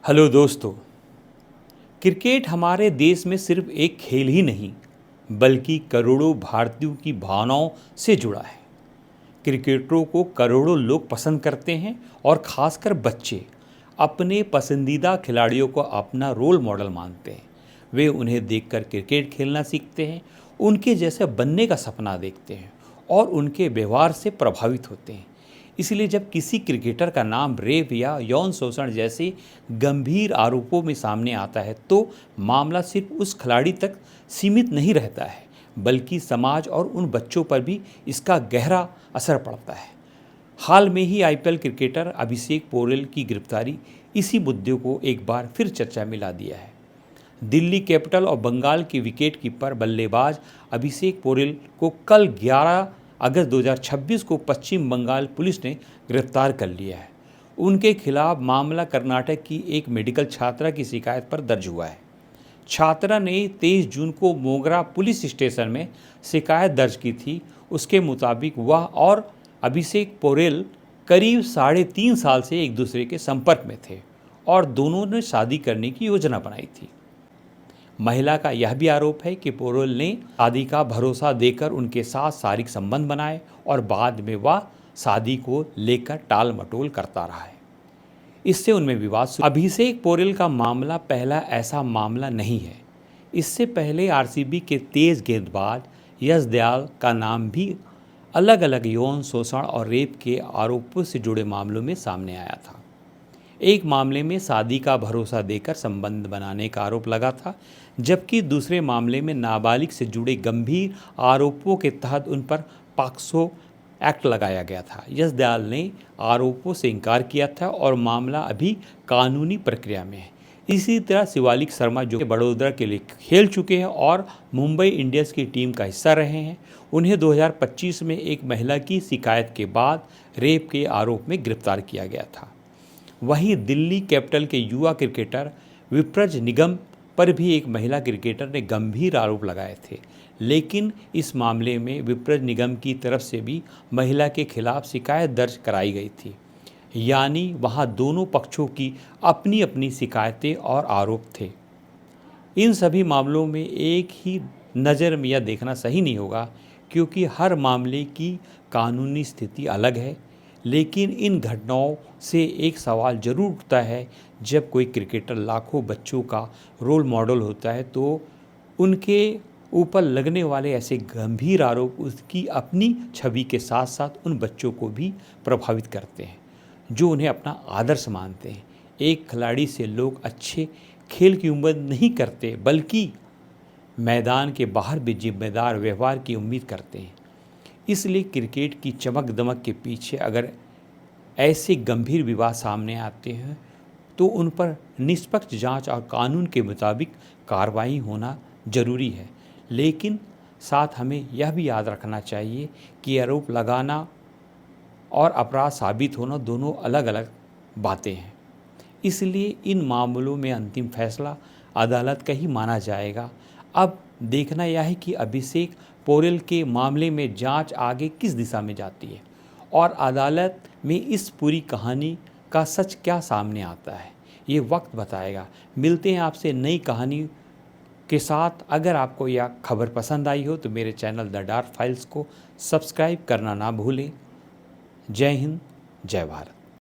Hello दोस्तों। Cricket हमारे देश में सिर्फ एक खेल ही नहीं बल्कि करोड़ों भारतीयों की भावनाओं से जुड़ा है। क्रिकेटरों को करोड़ों लोग पसंद करते हैं और ख़ासकर बच्चे अपने पसंदीदा खिलाड़ियों को अपना रोल मॉडल मानते हैं। वे उन्हें देखकर क्रिकेट खेलना सीखते हैं, उनके जैसे बनने का सपना देखते हैं और उनके व्यवहार से प्रभावित होते हैं। इसलिए जब किसी क्रिकेटर का नाम रेप या यौन शोषण जैसे गंभीर आरोपों में सामने आता है तो मामला सिर्फ उस खिलाड़ी तक सीमित नहीं रहता है, बल्कि समाज और उन बच्चों पर भी इसका गहरा असर पड़ता है। हाल में ही आईपीएल क्रिकेटर अभिषेक पोरेल की गिरफ्तारी इसी मुद्दे को एक बार फिर चर्चा में ला दिया है। दिल्ली कैपिटल और बंगाल के विकेट कीपर बल्लेबाज अभिषेक पोरेल को कल 11 अगस्त 2026 को पश्चिम बंगाल पुलिस ने गिरफ्तार कर लिया है। उनके खिलाफ मामला कर्नाटक की एक मेडिकल छात्रा की शिकायत पर दर्ज हुआ है। छात्रा ने 23 जून को मोगरा पुलिस स्टेशन में शिकायत दर्ज की थी। उसके मुताबिक वह और अभिषेक पोरेल करीब 3.5 साल से एक दूसरे के संपर्क में थे और दोनों ने शादी करने की योजना बनाई थी। महिला का यह भी आरोप है कि पोरेल ने शादी का भरोसा देकर उनके साथ शारीरिक संबंध बनाए और बाद में वह शादी को लेकर टाल मटोल करता रहा है। इससे उनमें विवाद शुरू। अभिषेक पोरेल का मामला पहला ऐसा मामला नहीं है। इससे पहले आरसीबी के तेज गेंदबाज यश दयाल का नाम भी अलग अलग यौन शोषण और रेप के आरोपों से जुड़े मामलों में सामने आया था। एक मामले में शादी का भरोसा देकर संबंध बनाने का आरोप लगा था, जबकि दूसरे मामले में नाबालिग से जुड़े गंभीर आरोपों के तहत उन पर पॉक्सो एक्ट लगाया गया था। यश दयाल ने आरोपों से इनकार किया था और मामला अभी कानूनी प्रक्रिया में है। इसी तरह शिवालिक शर्मा, जो बड़ौदा के लिए खेल चुके हैं और मुंबई इंडियंस की टीम का हिस्सा रहे हैं, उन्हें 2025 में एक महिला की शिकायत के बाद रेप के आरोप में गिरफ्तार किया गया था। वहीं दिल्ली कैपिटल के युवा क्रिकेटर विप्रज निगम पर भी एक महिला क्रिकेटर ने गंभीर आरोप लगाए थे, लेकिन इस मामले में विप्रज निगम की तरफ से भी महिला के खिलाफ शिकायत दर्ज कराई गई थी। यानी वहां दोनों पक्षों की अपनी अपनी शिकायतें और आरोप थे। इन सभी मामलों में एक ही नज़र में यह देखना सही नहीं होगा, क्योंकि हर मामले की कानूनी स्थिति अलग है। लेकिन इन घटनाओं से एक सवाल जरूर उठता है, जब कोई क्रिकेटर लाखों बच्चों का रोल मॉडल होता है तो उनके ऊपर लगने वाले ऐसे गंभीर आरोप उसकी अपनी छवि के साथ साथ उन बच्चों को भी प्रभावित करते हैं जो उन्हें अपना आदर्श मानते हैं। एक खिलाड़ी से लोग अच्छे खेल की उम्मीद नहीं करते, बल्कि मैदान के बाहर भी जिम्मेदार व्यवहार की उम्मीद करते हैं। इसलिए क्रिकेट की चमक दमक के पीछे अगर ऐसे गंभीर विवाद सामने आते हैं तो उन पर निष्पक्ष जांच और कानून के मुताबिक कार्रवाई होना जरूरी है। लेकिन साथ हमें यह भी याद रखना चाहिए कि आरोप लगाना और अपराध साबित होना दोनों अलग अलग बातें हैं। इसलिए इन मामलों में अंतिम फैसला अदालत का ही माना जाएगा। अब देखना यह है कि अभिषेक पोरेल के मामले में जांच आगे किस दिशा में जाती है और अदालत में इस पूरी कहानी का सच क्या सामने आता है, ये वक्त बताएगा। मिलते हैं आपसे नई कहानी के साथ। अगर आपको यह खबर पसंद आई हो तो मेरे चैनल द डार्क फाइल्स को सब्सक्राइब करना ना भूलें। जय हिंद, जय भारत।